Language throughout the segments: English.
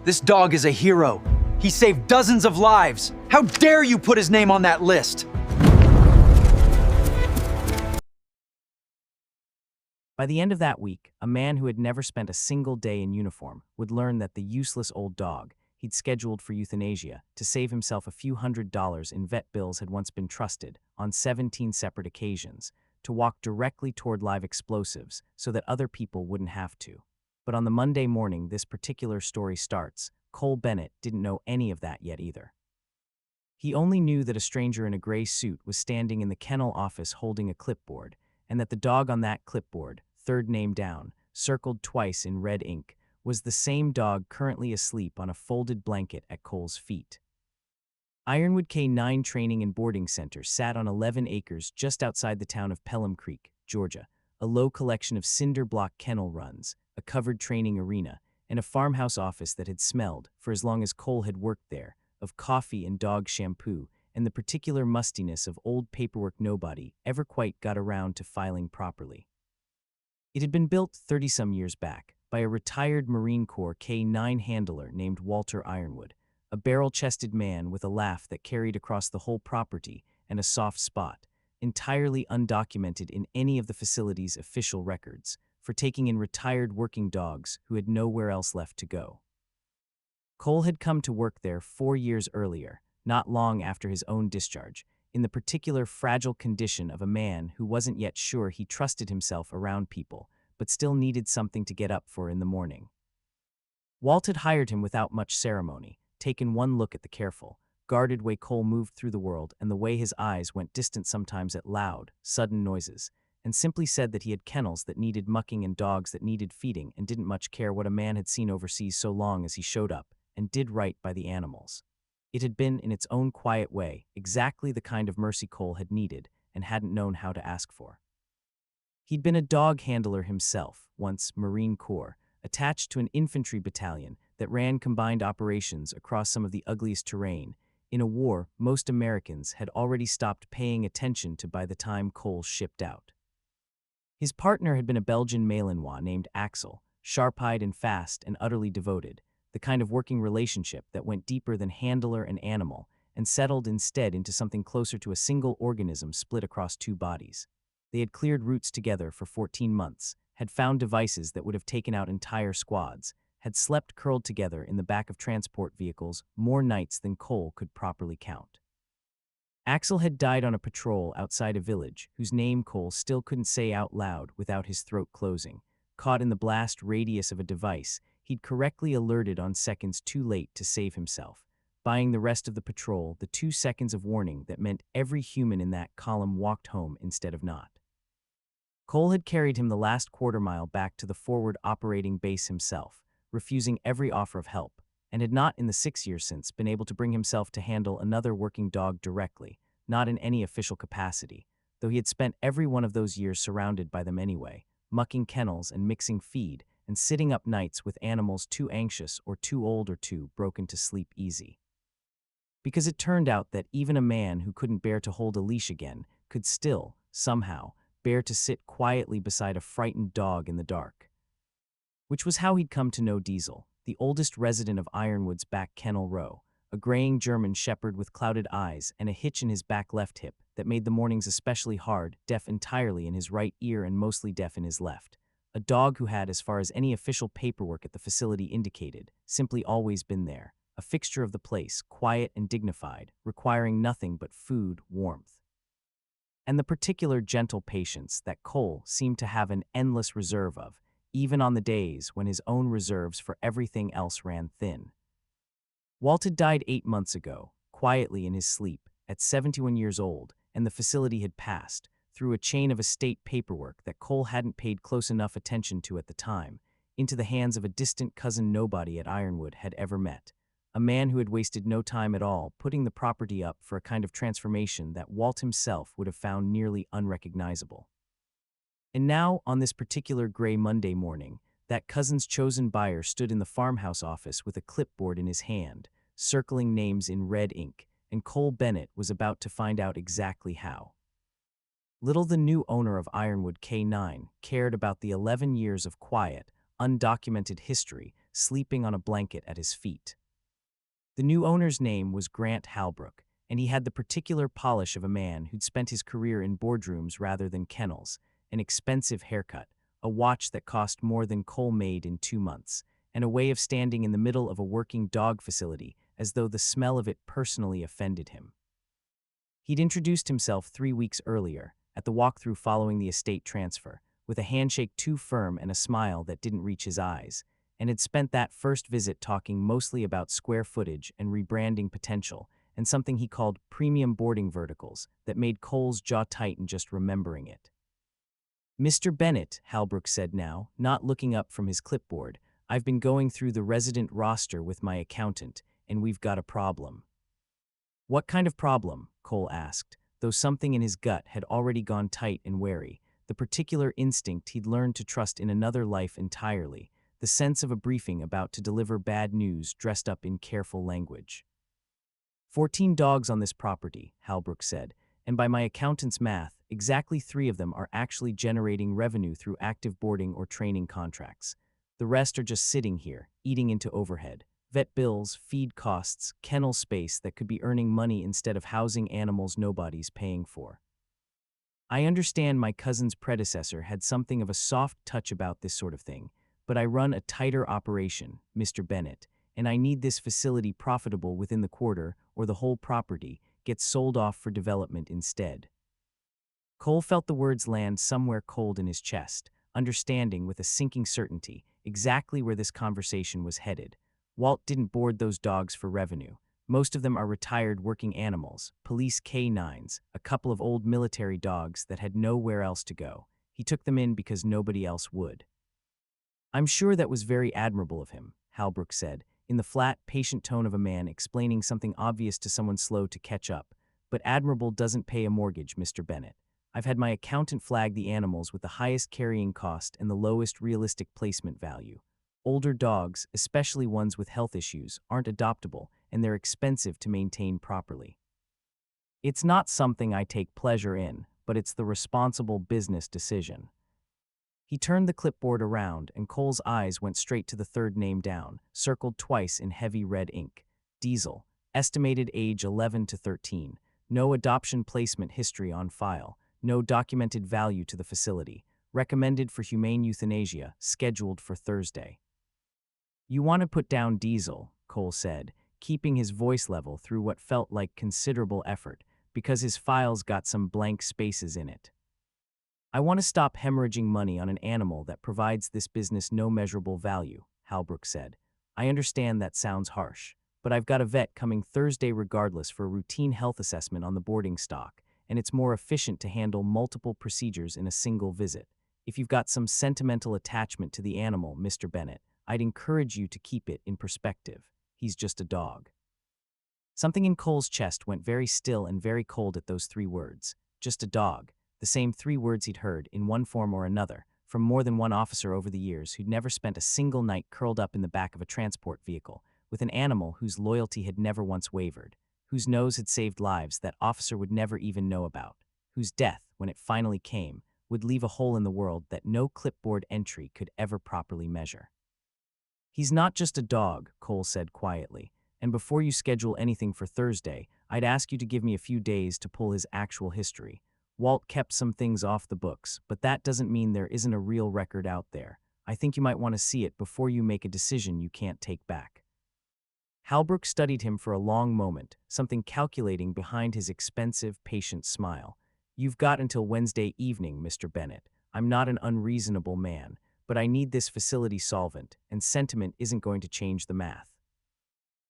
This dog is a hero. He saved dozens of lives. How dare you put his name on that list? By the end of that week, a man who had never spent a single day in uniform would learn that the useless old dog he'd scheduled for euthanasia to save himself a few $100s in vet bills had once been trusted, on 17 separate occasions, to walk directly toward live explosives so that other people wouldn't have to. But on the Monday morning this particular story starts, Cole Bennett didn't know any of that yet either. He only knew that a stranger in a gray suit was standing in the kennel office holding a clipboard, and that the dog on that clipboard, third name down, circled twice in red ink, was the same dog currently asleep on a folded blanket at Cole's feet. Ironwood K-9 Training and Boarding Center sat on 11 acres just outside the town of Pelham Creek, Georgia, a low collection of cinder block kennel runs, a covered training arena, and a farmhouse office that had smelled, for as long as Cole had worked there, of coffee and dog shampoo, and the particular mustiness of old paperwork nobody ever quite got around to filing properly. It had been built 30-some years back by a retired Marine Corps K-9 handler named Walter Ironwood, a barrel-chested man with a laugh that carried across the whole property and a soft spot, entirely undocumented in any of the facility's official records, for taking in retired working dogs who had nowhere else left to go. Cole had come to work there 4 years earlier, not long after his own discharge, in the particular fragile condition of a man who wasn't yet sure he trusted himself around people, but still needed something to get up for in the morning. Walt had hired him without much ceremony, taken one look at the careful, guarded way Cole moved through the world and the way his eyes went distant sometimes at loud, sudden noises, and simply said that he had kennels that needed mucking and dogs that needed feeding and didn't much care what a man had seen overseas so long as he showed up and did right by the animals. It had been, in its own quiet way, exactly the kind of mercy Cole had needed and hadn't known how to ask for. He'd been a dog handler himself, once Marine Corps, attached to an infantry battalion that ran combined operations across some of the ugliest terrain, in a war most Americans had already stopped paying attention to by the time Cole shipped out. His partner had been a Belgian Malinois named Axel, sharp-eyed and fast and utterly devoted, the kind of working relationship that went deeper than handler and animal and settled instead into something closer to a single organism split across two bodies. They had cleared routes together for 14 months, had found devices that would have taken out entire squads, had slept curled together in the back of transport vehicles more nights than Cole could properly count. Axel had died on a patrol outside a village whose name Cole still couldn't say out loud without his throat closing, caught in the blast radius of a device he'd correctly alerted on seconds too late to save himself, buying the rest of the patrol the 2 seconds of warning that meant every human in that column walked home instead of not. Cole had carried him the last quarter mile back to the forward operating base himself, refusing every offer of help, and had not in the 6 years since been able to bring himself to handle another working dog directly, not in any official capacity, though he had spent every one of those years surrounded by them anyway, mucking kennels and mixing feed, and sitting up nights with animals too anxious or too old or too broken to sleep easy. Because it turned out that even a man who couldn't bear to hold a leash again could still, somehow, bear to sit quietly beside a frightened dog in the dark. Which was how he'd come to know Diesel, the oldest resident of Ironwood's back kennel row, a graying German shepherd with clouded eyes and a hitch in his back left hip that made the mornings especially hard, deaf entirely in his right ear and mostly deaf in his left. A dog who had, as far as any official paperwork at the facility indicated, simply always been there, a fixture of the place, quiet and dignified, requiring nothing but food, warmth, and the particular gentle patience that Cole seemed to have an endless reserve of, even on the days when his own reserves for everything else ran thin. Walt had died 8 months ago, quietly in his sleep, at 71 years old, and the facility had passed, through a chain of estate paperwork that Cole hadn't paid close enough attention to at the time, into the hands of a distant cousin nobody at Ironwood had ever met, a man who had wasted no time at all putting the property up for a kind of transformation that Walt himself would have found nearly unrecognizable. And now, on this particular gray Monday morning, that cousin's chosen buyer stood in the farmhouse office with a clipboard in his hand, circling names in red ink, and Cole Bennett was about to find out exactly how. Little the new owner of Ironwood K-9 cared about the 11 years of quiet, undocumented history sleeping on a blanket at his feet. The new owner's name was Grant Halbrook, and he had the particular polish of a man who'd spent his career in boardrooms rather than kennels, an expensive haircut, a watch that cost more than Cole made in 2 months, and a way of standing in the middle of a working dog facility as though the smell of it personally offended him. He'd introduced himself 3 weeks earlier, at the walkthrough following the estate transfer, with a handshake too firm and a smile that didn't reach his eyes, and had spent that first visit talking mostly about square footage and rebranding potential, and something he called premium boarding verticals that made Cole's jaw tighten just remembering it. "Mr. Bennett," Halbrook said now, not looking up from his clipboard, "I've been going through the resident roster with my accountant, and we've got a problem." "What kind of problem?" Cole asked, though something in his gut had already gone tight and wary, the particular instinct he'd learned to trust in another life entirely, the sense of a briefing about to deliver bad news dressed up in careful language. 14 dogs on this property," Halbrook said, "and by my accountant's math, exactly 3 of them are actually generating revenue through active boarding or training contracts. The rest are just sitting here, eating into overhead. Vet bills, feed costs, kennel space that could be earning money instead of housing animals nobody's paying for. I understand my cousin's predecessor had something of a soft touch about this sort of thing, but I run a tighter operation, Mr. Bennett, and I need this facility profitable within the quarter or the whole property gets sold off for development instead." Cole felt the words land somewhere cold in his chest, understanding with a sinking certainty exactly where this conversation was headed. Walt didn't board those dogs for revenue. Most of them are retired working animals, police canines, a couple of old military dogs that had nowhere else to go. He took them in because nobody else would. "I'm sure that was very admirable of him," Halbrook said, in the flat, patient tone of a man explaining something obvious to someone slow to catch up. "But admirable doesn't pay a mortgage, Mr. Bennett. I've had my accountant flag the animals with the highest carrying cost and the lowest realistic placement value. Older dogs, especially ones with health issues, aren't adoptable, and they're expensive to maintain properly. It's not something I take pleasure in, but it's the responsible business decision." He turned the clipboard around, and Cole's eyes went straight to the third name down, circled twice in heavy red ink. Diesel, estimated age 11 to 13, no adoption placement history on file, no documented value to the facility, recommended for humane euthanasia, scheduled for Thursday. "You want to put down Diesel," Cole said, keeping his voice level through what felt like considerable effort, because his file's got some blank spaces in it. "I want to stop hemorrhaging money on an animal that provides this business no measurable value," Halbrook said. "I understand that sounds harsh, but I've got a vet coming Thursday regardless for a routine health assessment on the boarding stock, and it's more efficient to handle multiple procedures in a single visit. If you've got some sentimental attachment to the animal, Mr. Bennett, I'd encourage you to keep it in perspective. He's just a dog." Something in Cole's chest went very still and very cold at those 3 words. Just a dog. The same 3 words he'd heard, in one form or another, from more than one officer over the years who'd never spent a single night curled up in the back of a transport vehicle, with an animal whose loyalty had never once wavered, whose nose had saved lives that officer would never even know about, whose death, when it finally came, would leave a hole in the world that no clipboard entry could ever properly measure. "He's not just a dog," Cole said quietly, "and before you schedule anything for Thursday, I'd ask you to give me a few days to pull his actual history. Walt kept some things off the books, but that doesn't mean there isn't a real record out there. I think you might want to see it before you make a decision you can't take back." Halbrook studied him for a long moment, something calculating behind his expensive, patient smile. "You've got until Wednesday evening, Mr. Bennett. I'm not an unreasonable man, but I need this facility solvent, and sentiment isn't going to change the math."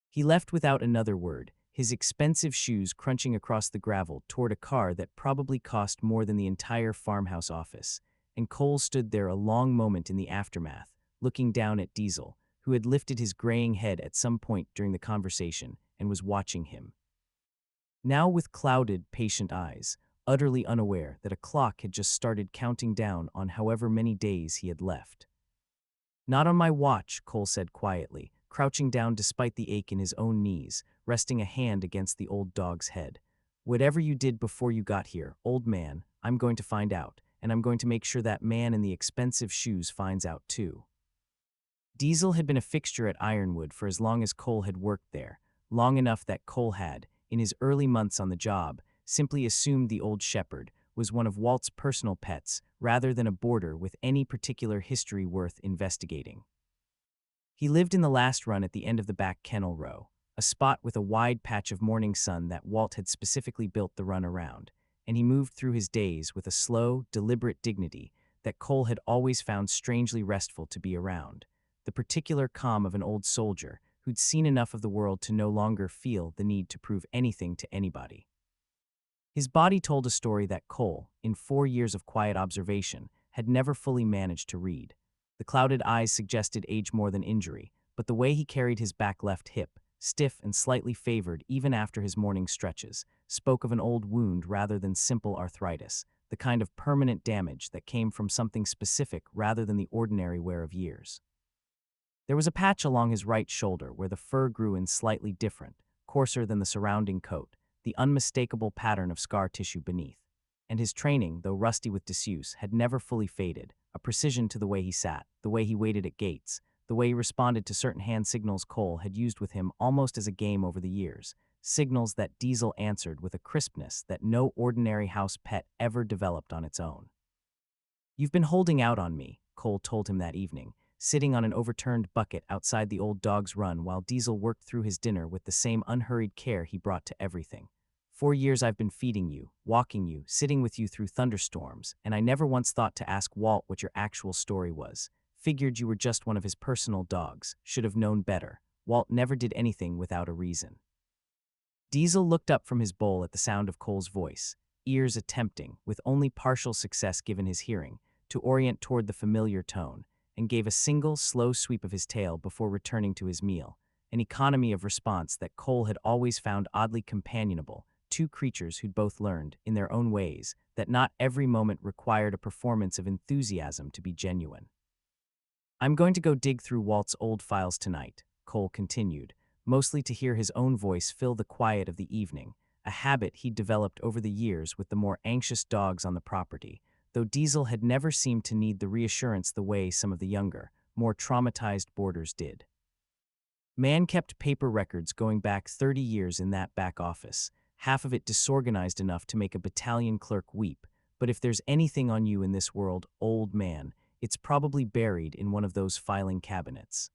He left without another word, his expensive shoes crunching across the gravel toward a car that probably cost more than the entire farmhouse office, and Cole stood there a long moment in the aftermath, looking down at Diesel, who had lifted his graying head at some point during the conversation and was watching him. Now with clouded, patient eyes, utterly unaware that a clock had just started counting down on however many days he had left. "Not on my watch," Cole said quietly, crouching down despite the ache in his own knees, resting a hand against the old dog's head. "Whatever you did before you got here, old man, I'm going to find out, and I'm going to make sure that man in the expensive shoes finds out too." Diesel had been a fixture at Ironwood for as long as Cole had worked there, long enough that Cole had, in his early months on the job, simply assumed the old shepherd was one of Walt's personal pets rather than a boarder with any particular history worth investigating. He lived in the last run at the end of the back kennel row, a spot with a wide patch of morning sun that Walt had specifically built the run around, and he moved through his days with a slow, deliberate dignity that Cole had always found strangely restful to be around, the particular calm of an old soldier who'd seen enough of the world to no longer feel the need to prove anything to anybody. His body told a story that Cole, in 4 years of quiet observation, had never fully managed to read. The clouded eyes suggested age more than injury, but the way he carried his back left hip, stiff and slightly favored even after his morning stretches, spoke of an old wound rather than simple arthritis, the kind of permanent damage that came from something specific rather than the ordinary wear of years. There was a patch along his right shoulder where the fur grew in slightly different, coarser than the surrounding coat, the unmistakable pattern of scar tissue beneath. And his training, though rusty with disuse, had never fully faded, a precision to the way he sat, the way he waited at gates, the way he responded to certain hand signals Cole had used with him almost as a game over the years, signals that Diesel answered with a crispness that no ordinary house pet ever developed on its own. "You've been holding out on me," Cole told him that evening, sitting on an overturned bucket outside the old dog's run while Diesel worked through his dinner with the same unhurried care he brought to everything. 4 years I've been feeding you, walking you, sitting with you through thunderstorms, and I never once thought to ask Walt what your actual story was. Figured you were just one of his personal dogs, should have known better. Walt never did anything without a reason." Diesel looked up from his bowl at the sound of Cole's voice, ears attempting, with only partial success given his hearing, to orient toward the familiar tone, and gave a single, slow sweep of his tail before returning to his meal, an economy of response that Cole had always found oddly companionable, two creatures who'd both learned, in their own ways, that not every moment required a performance of enthusiasm to be genuine. "I'm going to go dig through Walt's old files tonight," Cole continued, mostly to hear his own voice fill the quiet of the evening, a habit he'd developed over the years with the more anxious dogs on the property, though Diesel had never seemed to need the reassurance the way some of the younger, more traumatized boarders did. Man kept paper records going back 30 years in that back office, half of it disorganized enough to make a battalion clerk weep, but if there's anything on you in this world, old man, it's probably buried in one of those filing cabinets.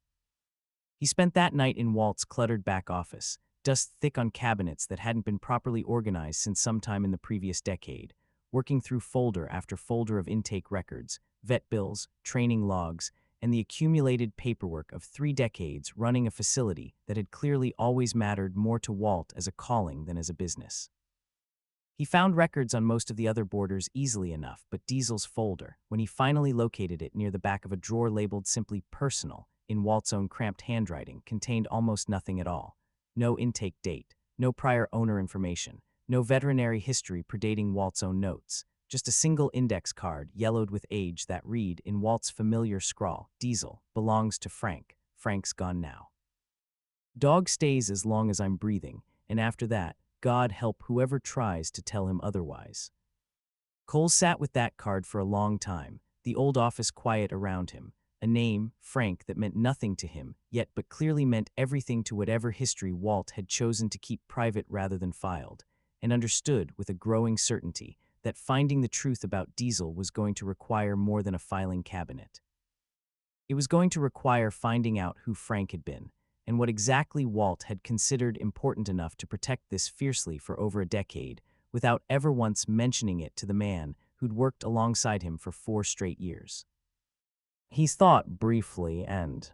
He spent that night in Walt's cluttered back office, dust thick on cabinets that hadn't been properly organized since sometime in the previous decade, working through folder after folder of intake records, vet bills, training logs, and the accumulated paperwork of 3 decades running a facility that had clearly always mattered more to Walt as a calling than as a business. He found records on most of the other boarders easily enough, but Diesel's folder, when he finally located it near the back of a drawer labeled simply personal, in Walt's own cramped handwriting, contained almost nothing at all. No intake date, no prior owner information, no veterinary history predating Walt's own notes, just a single index card yellowed with age that read in Walt's familiar scrawl, "Diesel, belongs to Frank. Frank's gone now. Dog stays as long as I'm breathing, and after that, God help whoever tries to tell him otherwise." Cole sat with that card for a long time, the old office quiet around him, a name, Frank, that meant nothing to him, yet but clearly meant everything to whatever history Walt had chosen to keep private rather than filed, and understood with a growing certainty that finding the truth about Diesel was going to require more than a filing cabinet. It was going to require finding out who Frank had been, and what exactly Walt had considered important enough to protect this fiercely for over a decade, without ever once mentioning it to the man who'd worked alongside him for 4 straight years. He thought briefly and,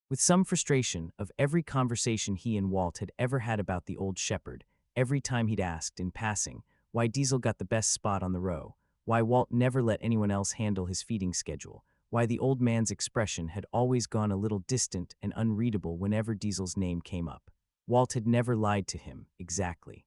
with some frustration, of every conversation he and Walt had ever had about the old shepherd, every time he'd asked, in passing, why Diesel got the best spot on the row, why Walt never let anyone else handle his feeding schedule, why the old man's expression had always gone a little distant and unreadable whenever Diesel's name came up. Walt had never lied to him, exactly.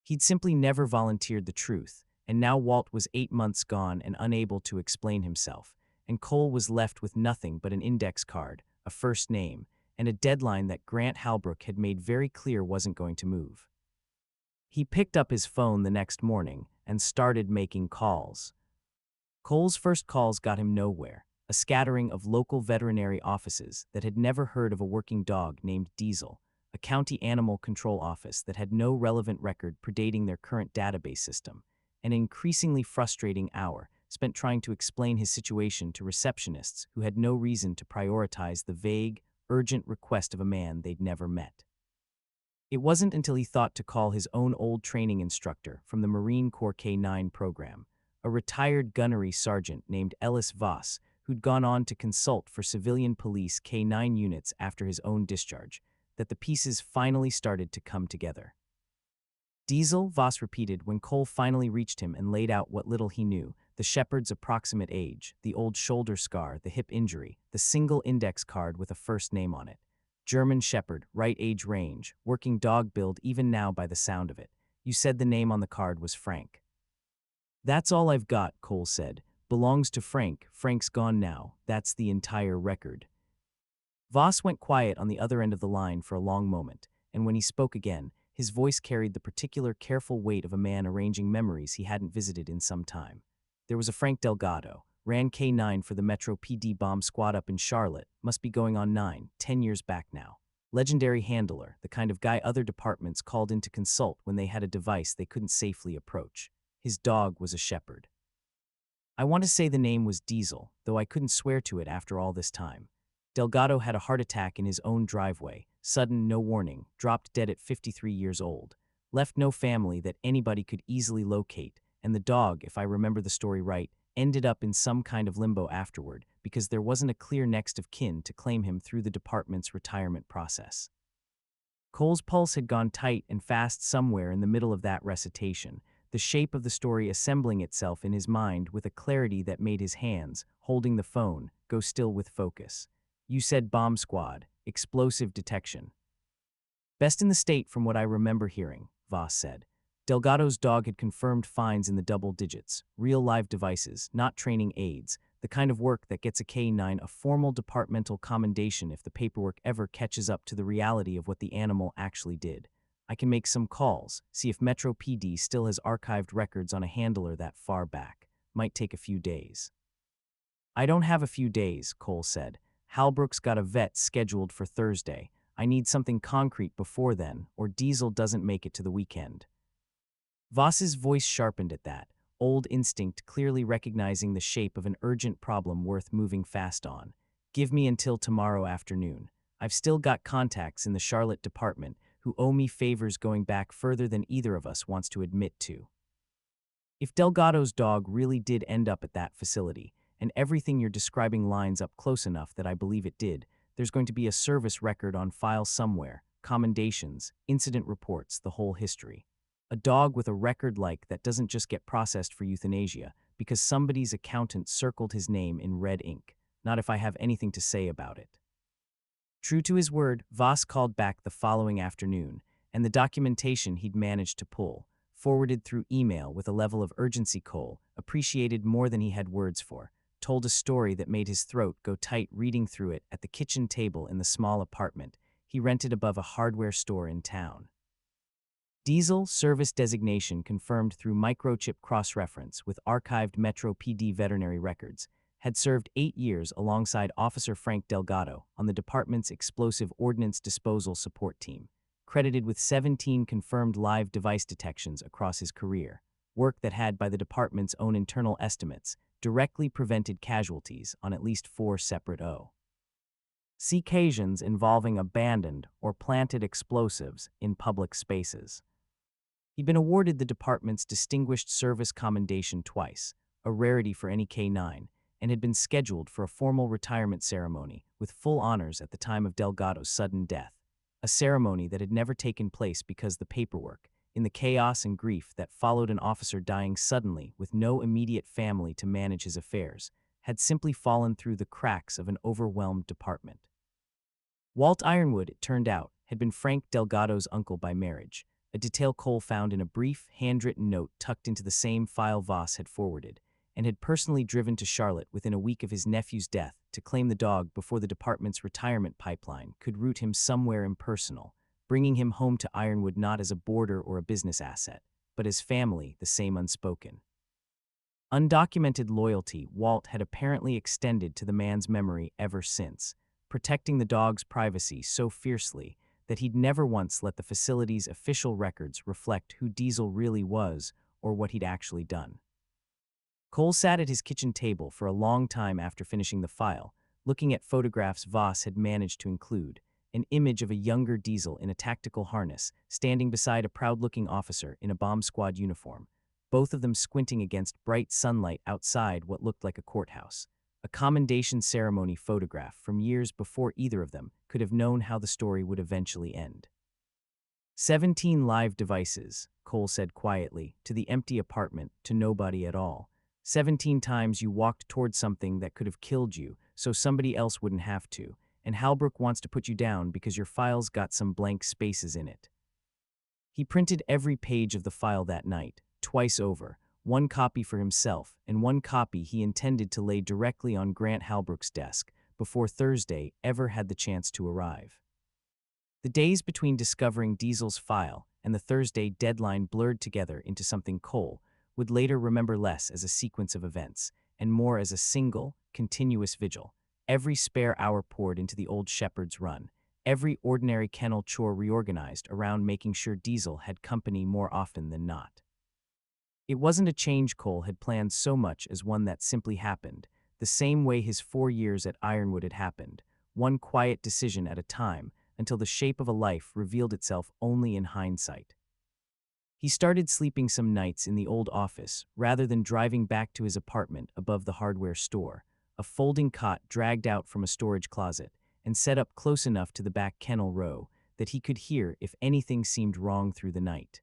He'd simply never volunteered the truth, and now Walt was 8 months gone and unable to explain himself, and Cole was left with nothing but an index card, a first name, and a deadline that Grant Halbrook had made very clear wasn't going to move. He picked up his phone the next morning and started making calls. Cole's first calls got him nowhere. a scattering of local veterinary offices that had never heard of a working dog named Diesel, a county animal control office that had no relevant record predating their current database system, an increasingly frustrating hour spent trying to explain his situation to receptionists who had no reason to prioritize the vague, urgent request of a man they'd never met. It wasn't until he thought to call his own old training instructor from the Marine Corps K-9 program, a retired gunnery sergeant named Ellis Voss, who'd gone on to consult for civilian police K-9 units after his own discharge, that the pieces finally started to come together. Diesel, Voss repeated when Cole finally reached him and laid out what little he knew: the shepherd's approximate age, the old shoulder scar, the hip injury, the single index card with a first name on it. German shepherd, right age range, working dog build even now by the sound of it. You said the name on the card was Frank. That's all I've got, Cole said. Belongs to Frank. Frank's gone now. That's the entire record. Voss went quiet on the other end of the line for a long moment, and when he spoke again, his voice carried the particular careful weight of a man arranging memories he hadn't visited in some time. There was a Frank Delgado, ran K-9 for the Metro PD bomb squad up in Charlotte, must be going on 10 years back now. Legendary handler, the kind of guy other departments called in to consult when they had a device they couldn't safely approach. His dog was a shepherd. I want to say the name was Diesel, though I couldn't swear to it after all this time. Delgado had a heart attack in his own driveway, sudden, no warning, dropped dead at 53 years old, left no family that anybody could easily locate, and the dog, if I remember the story right, ended up in some kind of limbo afterward because there wasn't a clear next of kin to claim him through the department's retirement process. Cole's pulse had gone tight and fast somewhere in the middle of that recitation, the shape of the story assembling itself in his mind with a clarity that made his hands, holding the phone, go still with focus. You said bomb squad, explosive detection. Best in the state from what I remember hearing, Voss said. Delgado's dog had confirmed finds in the double digits, real live devices, not training aids, the kind of work that gets a K-9 a formal departmental commendation if the paperwork ever catches up to the reality of what the animal actually did. I can make some calls, see if Metro PD still has archived records on a handler that far back. Might take a few days. I don't have a few days, Cole said. Halbrook's got a vet scheduled for Thursday. I need something concrete before then, or Diesel doesn't make it to the weekend. Voss's voice sharpened at that, old instinct clearly recognizing the shape of an urgent problem worth moving fast on. Give me until tomorrow afternoon. I've still got contacts in the Charlotte department who owe me favors going back further than either of us wants to admit to. If Delgado's dog really did end up at that facility, and everything you're describing lines up close enough that I believe it did, there's going to be a service record on file somewhere, commendations, incident reports, the whole history. A dog with a record like that doesn't just get processed for euthanasia because somebody's accountant circled his name in red ink, not if I have anything to say about it. True to his word, Voss called back the following afternoon, and the documentation he'd managed to pull, forwarded through email with a level of urgency Cole appreciated more than he had words for, told a story that made his throat go tight reading through it at the kitchen table in the small apartment he rented above a hardware store in town. Diesel service designation confirmed through microchip cross-reference with archived Metro PD veterinary records, had served 8 years alongside Officer Frank Delgado on the department's explosive ordnance disposal support team, credited with 17 confirmed live device detections across his career, work that had, by the department's own internal estimates, directly prevented casualties on at least 4 separate C occasions involving abandoned or planted explosives in public spaces. He'd been awarded the department's Distinguished Service Commendation twice, a rarity for any K-9, and had been scheduled for a formal retirement ceremony with full honors at the time of Delgado's sudden death, a ceremony that had never taken place because the paperwork, in the chaos and grief that followed an officer dying suddenly with no immediate family to manage his affairs, had simply fallen through the cracks of an overwhelmed department. Walt Ironwood, it turned out, had been Frank Delgado's uncle by marriage, a detail Cole found in a brief, handwritten note tucked into the same file Voss had forwarded, and had personally driven to Charlotte within a week of his nephew's death to claim the dog before the department's retirement pipeline could route him somewhere impersonal, bringing him home to Ironwood not as a boarder or a business asset, but as family, the same unspoken. Undocumented loyalty Walt had apparently extended to the man's memory ever since, protecting the dog's privacy so fiercely that he'd never once let the facility's official records reflect who Diesel really was or what he'd actually done. Cole sat at his kitchen table for a long time after finishing the file, looking at photographs Voss had managed to include, an image of a younger Diesel in a tactical harness standing beside a proud-looking officer in a bomb squad uniform, both of them squinting against bright sunlight outside what looked like a courthouse, a commendation ceremony photograph from years before either of them could have known how the story would eventually end. 17 live devices, Cole said quietly, to the empty apartment, to nobody at all. 17 times you walked towards something that could have killed you so somebody else wouldn't have to, and Halbrook wants to put you down because your file's got some blank spaces in it. He printed every page of the file that night, twice over, one copy for himself and one copy he intended to lay directly on Grant Halbrook's desk before Thursday ever had the chance to arrive. The days between discovering Diesel's file and the Thursday deadline blurred together into something Cole would later remember less as a sequence of events and more as a single, continuous vigil. Every spare hour poured into the old shepherd's run, every ordinary kennel chore reorganized around making sure Diesel had company more often than not. It wasn't a change Cole had planned so much as one that simply happened, the same way his 4 years at Ironwood had happened, one quiet decision at a time until the shape of a life revealed itself only in hindsight. He started sleeping some nights in the old office rather than driving back to his apartment above the hardware store, a folding cot dragged out from a storage closet and set up close enough to the back kennel row that he could hear if anything seemed wrong through the night.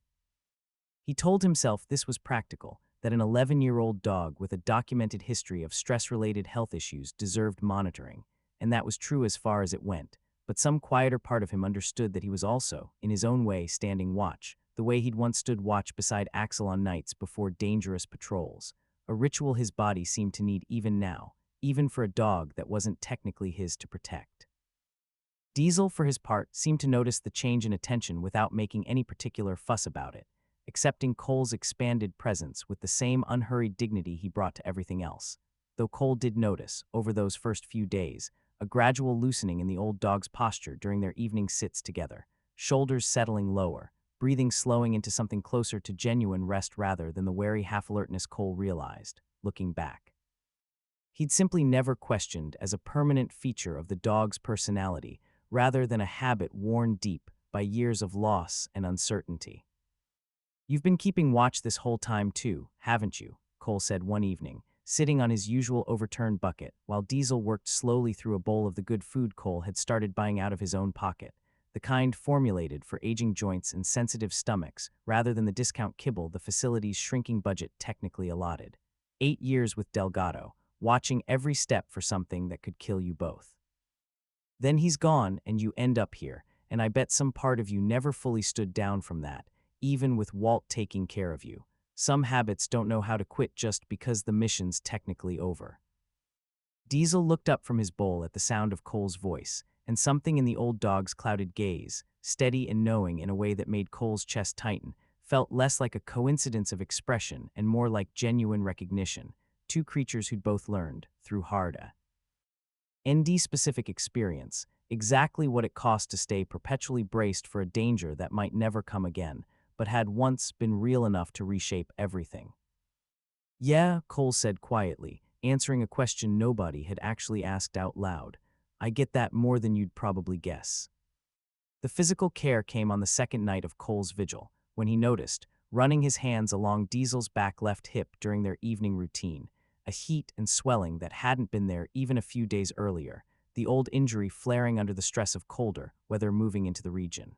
He told himself this was practical, that an 11-year-old dog with a documented history of stress-related health issues deserved monitoring, and that was true as far as it went, but some quieter part of him understood that he was also, in his own way, standing watch, the way he'd once stood watch beside Axel on nights before dangerous patrols, a ritual his body seemed to need even now, even for a dog that wasn't technically his to protect. Diesel, for his part, seemed to notice the change in attention without making any particular fuss about it, accepting Cole's expanded presence with the same unhurried dignity he brought to everything else, though Cole did notice, over those first few days, a gradual loosening in the old dog's posture during their evening sits together, shoulders settling lower, breathing slowing into something closer to genuine rest rather than the wary half-alertness Cole realized, looking back. He'd simply never questioned as a permanent feature of the dog's personality rather than a habit worn deep by years of loss and uncertainty. "You've been keeping watch this whole time too, haven't you?" Cole said one evening, sitting on his usual overturned bucket while Diesel worked slowly through a bowl of the good food Cole had started buying out of his own pocket, the kind formulated for aging joints and sensitive stomachs rather than the discount kibble the facility's shrinking budget technically allotted. 8 years with Delgado, watching every step for something that could kill you both. Then he's gone and you end up here, and I bet some part of you never fully stood down from that, even with Walt taking care of you. Some habits don't know how to quit just because the mission's technically over. Diesel looked up from his bowl at the sound of Cole's voice, and something in the old dog's clouded gaze, steady and knowing in a way that made Cole's chest tighten, felt less like a coincidence of expression and more like genuine recognition, two creatures who'd both learned, through hard ND-specific experience, exactly what it cost to stay perpetually braced for a danger that might never come again, but had once been real enough to reshape everything. "Yeah," Cole said quietly, answering a question nobody had actually asked out loud. "I get that more than you'd probably guess." The physical care came on the second night of Cole's vigil, when he noticed, running his hands along Diesel's back left hip during their evening routine, a heat and swelling that hadn't been there even a few days earlier, the old injury flaring under the stress of colder weather moving into the region.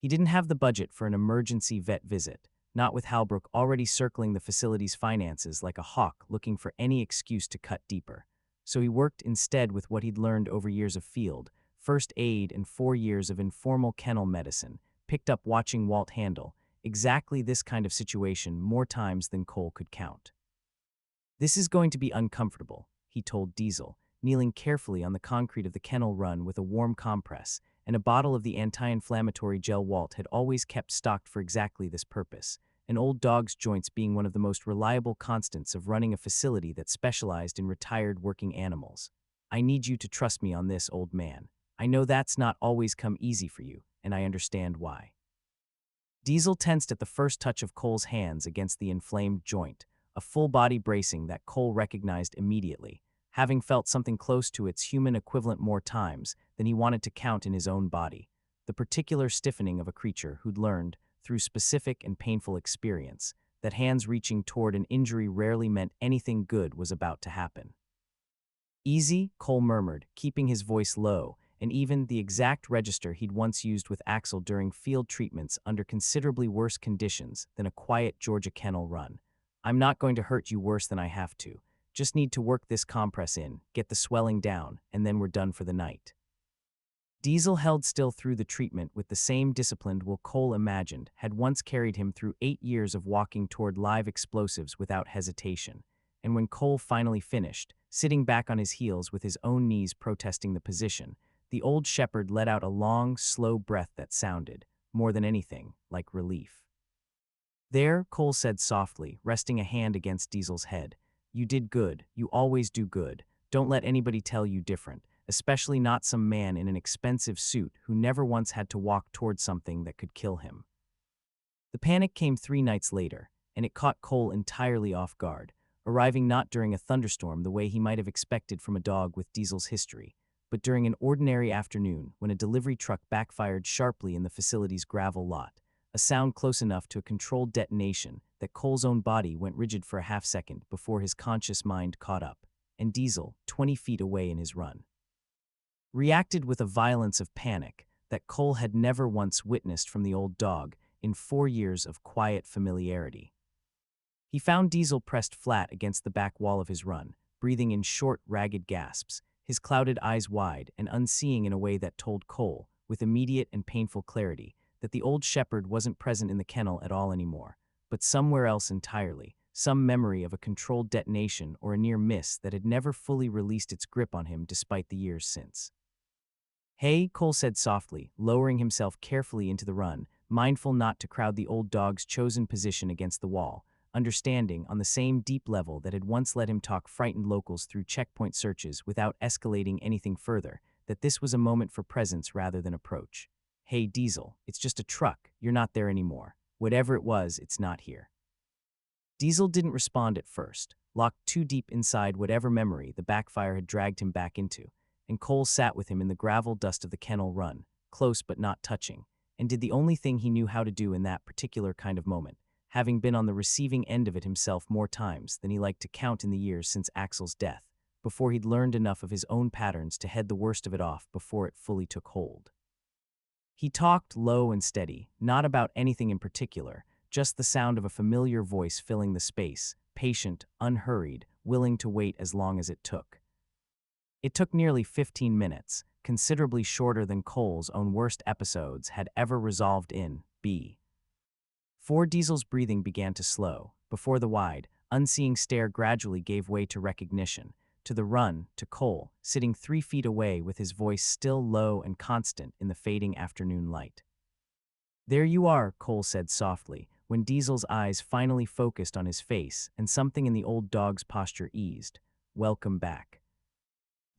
He didn't have the budget for an emergency vet visit, not with Halbrook already circling the facility's finances like a hawk looking for any excuse to cut deeper. So he worked instead with what he'd learned over years of field, first aid and 4 years of informal kennel medicine, picked up watching Walt handle exactly this kind of situation more times than Cole could count. "This is going to be uncomfortable," he told Diesel, kneeling carefully on the concrete of the kennel run with a warm compress and a bottle of the anti-inflammatory gel Walt had always kept stocked for exactly this purpose, an old dog's joints being one of the most reliable constants of running a facility that specialized in retired working animals. I need you to trust me on this, old man. I know that's not always come easy for you, and I understand why. Diesel tensed at the first touch of Cole's hands against the inflamed joint, a full-body bracing that Cole recognized immediately, having felt something close to its human equivalent more times than he wanted to count in his own body, the particular stiffening of a creature who'd learned, through specific and painful experience, that hands reaching toward an injury rarely meant anything good was about to happen. Easy, Cole murmured, keeping his voice low, and even the exact register he'd once used with Axel during field treatments under considerably worse conditions than a quiet Georgia kennel run. I'm not going to hurt you worse than I have to. Just need to work this compress in, get the swelling down, and then we're done for the night. Diesel held still through the treatment with the same discipline Will Cole imagined had once carried him through 8 years of walking toward live explosives without hesitation. And when Cole finally finished, sitting back on his heels with his own knees protesting the position, the old shepherd let out a long, slow breath that sounded, more than anything, like relief. There, Cole said softly, resting a hand against Diesel's head. You did good. You always do good. Don't let anybody tell you different, especially not some man in an expensive suit who never once had to walk toward something that could kill him. The panic came 3 nights later, and it caught Cole entirely off guard, arriving not during a thunderstorm the way he might have expected from a dog with Diesel's history, but during an ordinary afternoon when a delivery truck backfired sharply in the facility's gravel lot, a sound close enough to a controlled detonation that Cole's own body went rigid for a half-second before his conscious mind caught up, and Diesel, 20 feet away in his run, reacted with a violence of panic that Cole had never once witnessed from the old dog in 4 years of quiet familiarity. He found Diesel pressed flat against the back wall of his run, breathing in short, ragged gasps, his clouded eyes wide and unseeing in a way that told Cole, with immediate and painful clarity, that the old shepherd wasn't present in the kennel at all anymore, but somewhere else entirely, some memory of a controlled detonation or a near miss that had never fully released its grip on him despite the years since. Hey, Cole said softly, lowering himself carefully into the run, mindful not to crowd the old dog's chosen position against the wall, understanding on the same deep level that had once let him talk frightened locals through checkpoint searches without escalating anything further, that this was a moment for presence rather than approach. Hey, Diesel, it's just a truck, you're not there anymore. Whatever it was, it's not here. Diesel didn't respond at first, locked too deep inside whatever memory the backfire had dragged him back into, and Cole sat with him in the gravel dust of the kennel run, close but not touching, and did the only thing he knew how to do in that particular kind of moment, having been on the receiving end of it himself more times than he liked to count in the years since Axel's death, before he'd learned enough of his own patterns to head the worst of it off before it fully took hold. He talked low and steady, not about anything in particular, just the sound of a familiar voice filling the space, patient, unhurried, willing to wait as long as it took. It took nearly 15 minutes, considerably shorter than Cole's own worst episodes had ever resolved in, before Diesel's breathing began to slow, before the wide, unseeing stare gradually gave way to recognition, to the run, to Cole, sitting 3 feet away with his voice still low and constant in the fading afternoon light. There you are, Cole said softly, when Diesel's eyes finally focused on his face and something in the old dog's posture eased. Welcome back.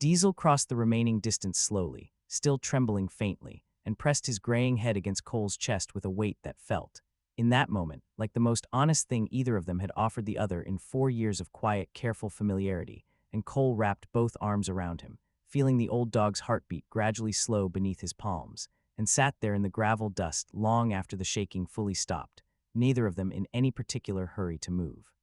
Diesel crossed the remaining distance slowly, still trembling faintly, and pressed his graying head against Cole's chest with a weight that felt, in that moment, like the most honest thing either of them had offered the other in 4 years of quiet, careful familiarity, and Cole wrapped both arms around him, feeling the old dog's heartbeat gradually slow beneath his palms, and sat there in the gravel dust long after the shaking fully stopped, neither of them in any particular hurry to move.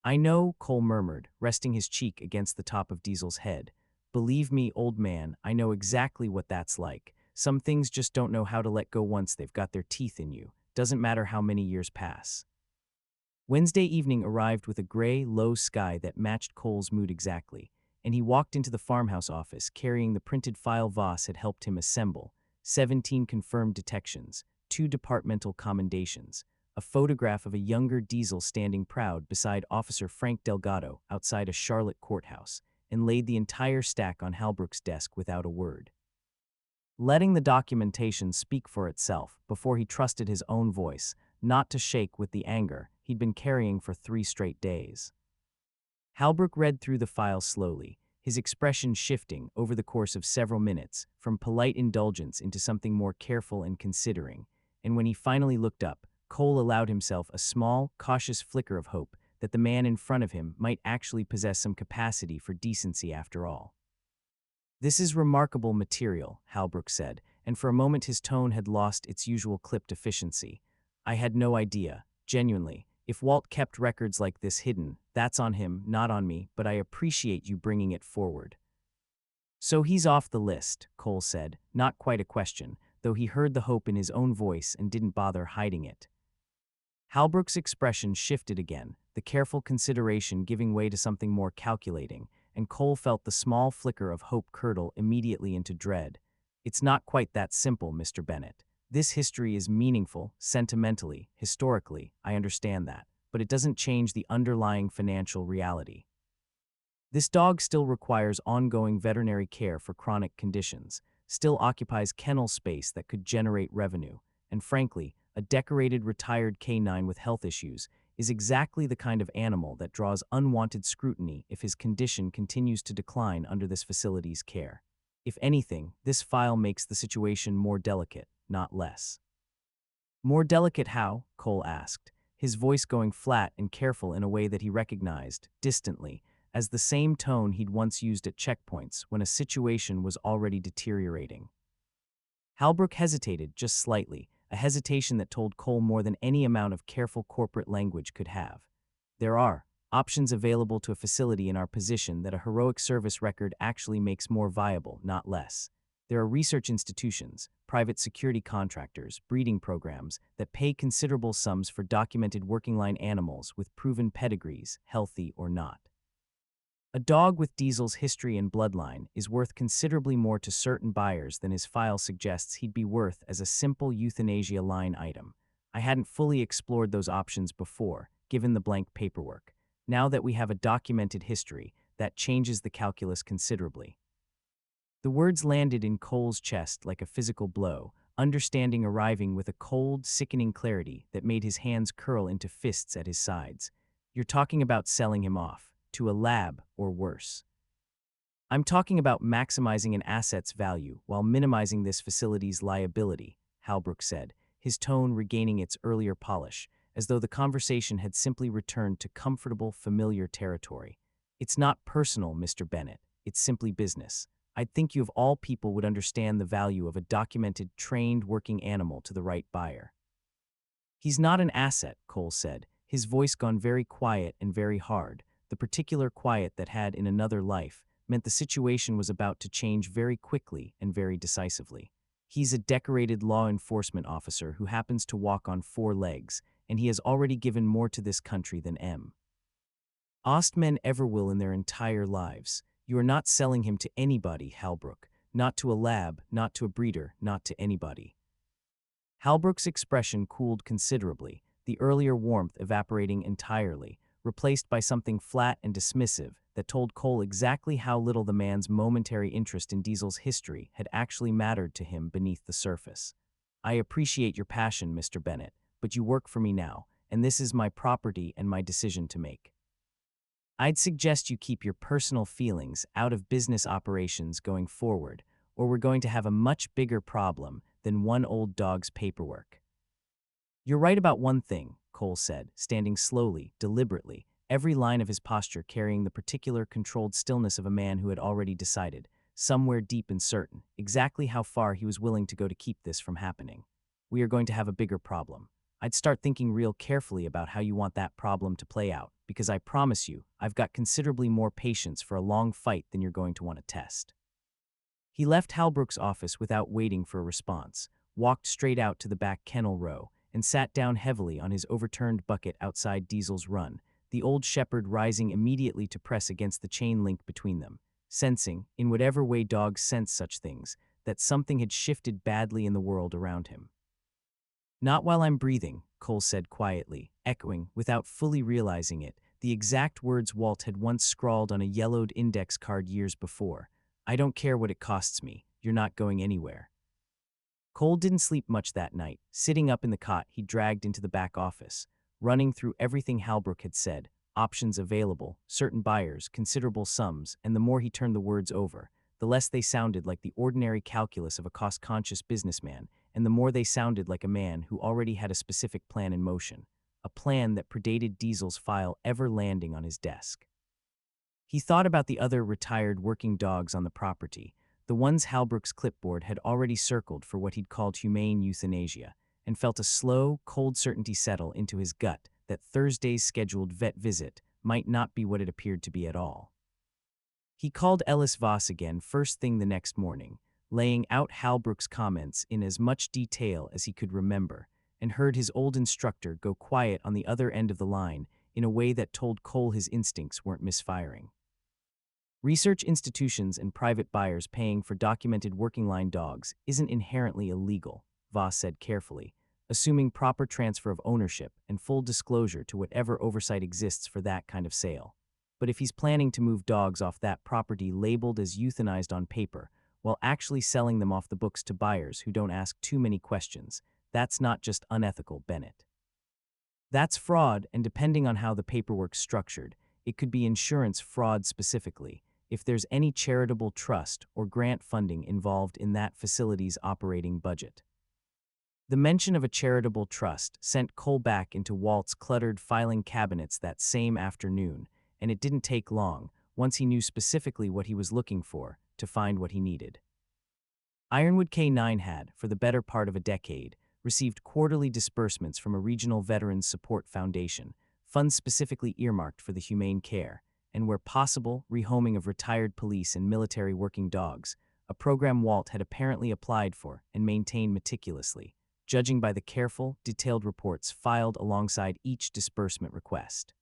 I know, Cole murmured, resting his cheek against the top of Diesel's head. Believe me, old man, I know exactly what that's like. Some things just don't know how to let go once they've got their teeth in you. Doesn't matter how many years pass. Wednesday evening arrived with a gray, low sky that matched Cole's mood exactly, and he walked into the farmhouse office carrying the printed file Voss had helped him assemble, 17 confirmed detections, 2 departmental commendations, a photograph of a younger Diesel standing proud beside Officer Frank Delgado outside a Charlotte courthouse, and laid the entire stack on Halbrook's desk without a word, letting the documentation speak for itself before he trusted his own voice, not to shake with the anger he'd been carrying for 3 straight days. Halbrook read through the file slowly, his expression shifting over the course of several minutes from polite indulgence into something more careful and considering, and when he finally looked up, Cole allowed himself a small, cautious flicker of hope that the man in front of him might actually possess some capacity for decency after all. "This is remarkable material," Halbrook said, and for a moment his tone had lost its usual clipped efficiency. "I had no idea, genuinely. If Walt kept records like this hidden, that's on him, not on me, but I appreciate you bringing it forward." "So he's off the list," Cole said, not quite a question, though he heard the hope in his own voice and didn't bother hiding it. Halbrook's expression shifted again, the careful consideration giving way to something more calculating, and Cole felt the small flicker of hope curdle immediately into dread. "It's not quite that simple, Mr. Bennett. This history is meaningful, sentimentally, historically, I understand that, but it doesn't change the underlying financial reality. This dog still requires ongoing veterinary care for chronic conditions, still occupies kennel space that could generate revenue, and frankly, a decorated retired canine with health issues is exactly the kind of animal that draws unwanted scrutiny if his condition continues to decline under this facility's care. If anything, this file makes the situation more delicate, not less." "More delicate how?" Cole asked, his voice going flat and careful in a way that he recognized, distantly, as the same tone he'd once used at checkpoints when a situation was already deteriorating. Halbrook hesitated just slightly, a hesitation that told Cole more than any amount of careful corporate language could have. "There are options available to a facility in our position that a heroic service record actually makes more viable, not less. There are research institutions, private security contractors, breeding programs that pay considerable sums for documented working-line animals with proven pedigrees, healthy or not. A dog with Diesel's history and bloodline is worth considerably more to certain buyers than his file suggests he'd be worth as a simple euthanasia line item. I hadn't fully explored those options before, given the blank paperwork. Now that we have a documented history, that changes the calculus considerably." The words landed in Cole's chest like a physical blow, understanding arriving with a cold, sickening clarity that made his hands curl into fists at his sides. "You're talking about selling him off, to a lab or worse." "I'm talking about maximizing an asset's value while minimizing this facility's liability," Halbrook said, his tone regaining its earlier polish, as though the conversation had simply returned to comfortable, familiar territory. "It's not personal, Mr. Bennett. It's simply business. I'd think you of all people would understand the value of a documented, trained working animal to the right buyer." "He's not an asset," Cole said, his voice gone very quiet and very hard, the particular quiet that had, in another life, meant the situation was about to change very quickly and very decisively. "He's a decorated law enforcement officer who happens to walk on 4 legs, and he has already given more to this country than most men ever will in their entire lives. You are not selling him to anybody, Halbrook, not to a lab, not to a breeder, not to anybody." Halbrook's expression cooled considerably, the earlier warmth evaporating entirely, replaced by something flat and dismissive that told Cole exactly how little the man's momentary interest in Diesel's history had actually mattered to him beneath the surface. "I appreciate your passion, Mr. Bennett, but you work for me now, and this is my property and my decision to make. I'd suggest you keep your personal feelings out of business operations going forward, or we're going to have a much bigger problem than one old dog's paperwork." "You're right about one thing," Cole said, standing slowly, deliberately, every line of his posture carrying the particular controlled stillness of a man who had already decided, somewhere deep and certain, exactly how far he was willing to go to keep this from happening. "We are going to have a bigger problem. I'd start thinking real carefully about how you want that problem to play out, because I promise you, I've got considerably more patience for a long fight than you're going to want to test." He left Halbrook's office without waiting for a response, walked straight out to the back kennel row, and sat down heavily on his overturned bucket outside Diesel's run, the old shepherd rising immediately to press against the chain link between them, sensing, in whatever way dogs sense such things, that something had shifted badly in the world around him. "Not while I'm breathing," Cole said quietly, echoing, without fully realizing it, the exact words Walt had once scrawled on a yellowed index card years before. "I don't care what it costs me, you're not going anywhere." Cole didn't sleep much that night, sitting up in the cot he dragged into the back office, running through everything Halbrook had said, options available, certain buyers, considerable sums, and the more he turned the words over, the less they sounded like the ordinary calculus of a cost-conscious businessman, and the more they sounded like a man who already had a specific plan in motion, a plan that predated Diesel's file ever landing on his desk. He thought about the other retired working dogs on the property, the ones Halbrook's clipboard had already circled for what he'd called humane euthanasia, and felt a slow, cold certainty settle into his gut that Thursday's scheduled vet visit might not be what it appeared to be at all. He called Ellis Voss again first thing the next morning, laying out Halbrook's comments in as much detail as he could remember, and heard his old instructor go quiet on the other end of the line in a way that told Cole his instincts weren't misfiring. Research institutions and private buyers paying for documented working-line dogs isn't inherently illegal, Voss said carefully, assuming proper transfer of ownership and full disclosure to whatever oversight exists for that kind of sale. But if he's planning to move dogs off that property labeled as euthanized on paper, while actually selling them off the books to buyers who don't ask too many questions, that's not just unethical, Bennett. That's fraud, and depending on how the paperwork's structured, it could be insurance fraud specifically, if there's any charitable trust or grant funding involved in that facility's operating budget. The mention of a charitable trust sent Cole back into Walt's cluttered filing cabinets that same afternoon, and it didn't take long, once he knew specifically what he was looking for, to find what he needed. Ironwood K9 had, for the better part of a decade, received quarterly disbursements from a regional Veterans Support Foundation, funds specifically earmarked for the humane care, and where possible, rehoming of retired police and military working dogs, a program Walt had apparently applied for and maintained meticulously, judging by the careful, detailed reports filed alongside each disbursement request.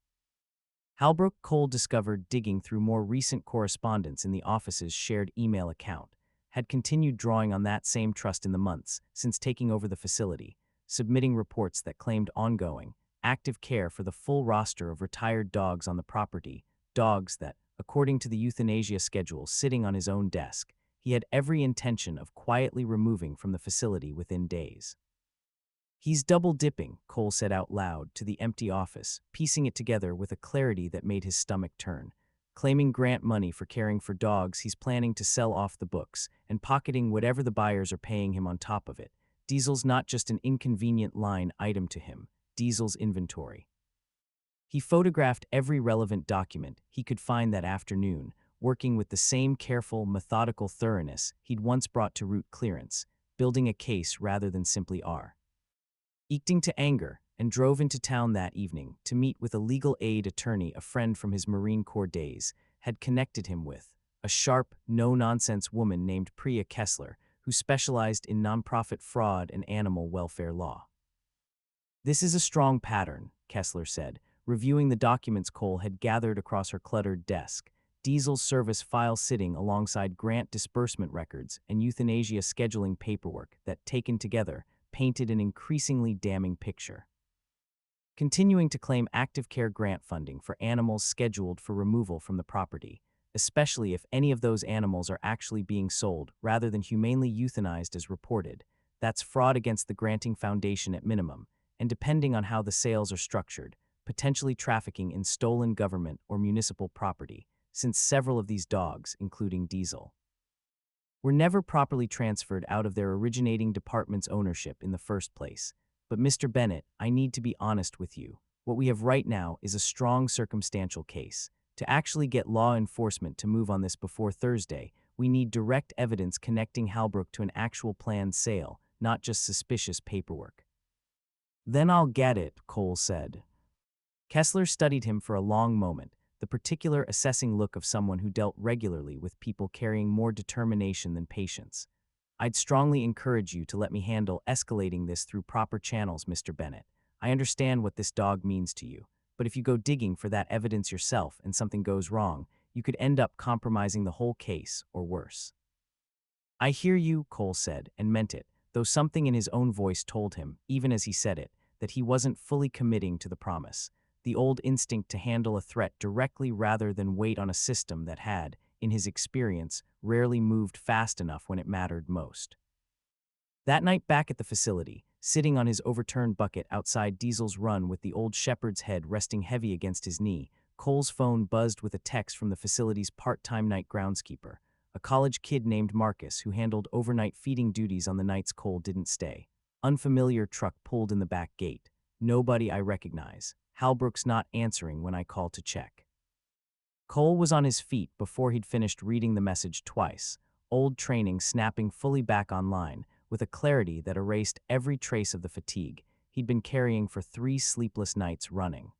Halbrook Cole discovered digging through more recent correspondence in the office's shared email account, had continued drawing on that same trust in the months since taking over the facility, submitting reports that claimed ongoing, active care for the full roster of retired dogs on the property, dogs that, according to the euthanasia schedule sitting on his own desk, he had every intention of quietly removing from the facility within days. "He's double-dipping," Cole said out loud to the empty office, piecing it together with a clarity that made his stomach turn, claiming grant money for caring for dogs he's planning to sell off the books, and pocketing whatever the buyers are paying him on top of it. Diesel's not just an inconvenient line item to him, Diesel's inventory. He photographed every relevant document he could find that afternoon, working with the same careful, methodical thoroughness he'd once brought to root clearance, building a case rather than simply Eking to anger, and drove into town that evening to meet with a legal aid attorney a friend from his Marine Corps days had connected him with, a sharp, no-nonsense woman named Priya Kessler, who specialized in nonprofit fraud and animal welfare law. "This is a strong pattern," Kessler said, reviewing the documents Cole had gathered across her cluttered desk, Diesel's service file sitting alongside grant disbursement records and euthanasia scheduling paperwork that, taken together, painted an increasingly damning picture. Continuing to claim active care grant funding for animals scheduled for removal from the property, especially if any of those animals are actually being sold rather than humanely euthanized as reported, that's fraud against the granting foundation at minimum, and depending on how the sales are structured, potentially trafficking in stolen government or municipal property, since several of these dogs, including Diesel, were never properly transferred out of their originating department's ownership in the first place. But Mr. Bennett, I need to be honest with you. What we have right now is a strong circumstantial case. To actually get law enforcement to move on this before Thursday, we need direct evidence connecting Halbrook to an actual planned sale, not just suspicious paperwork. "Then I'll get it," Cole said. Kessler studied him for a long moment, the particular assessing look of someone who dealt regularly with people carrying more determination than patience. "I'd strongly encourage you to let me handle escalating this through proper channels, Mr. Bennett. I understand what this dog means to you, but if you go digging for that evidence yourself and something goes wrong, you could end up compromising the whole case, or worse." "I hear you," Cole said, and meant it, though something in his own voice told him, even as he said it, that he wasn't fully committing to the promise. The old instinct to handle a threat directly rather than wait on a system that had, in his experience, rarely moved fast enough when it mattered most. That night back at the facility, sitting on his overturned bucket outside Diesel's run with the old shepherd's head resting heavy against his knee, Cole's phone buzzed with a text from the facility's part-time night groundskeeper, a college kid named Marcus who handled overnight feeding duties on the nights Cole didn't stay. Unfamiliar truck pulled in the back gate. Nobody I recognize. Halbrook's not answering when I call to check. Cole was on his feet before he'd finished reading the message twice, old training snapping fully back online, with a clarity that erased every trace of the fatigue he'd been carrying for 3 sleepless nights running.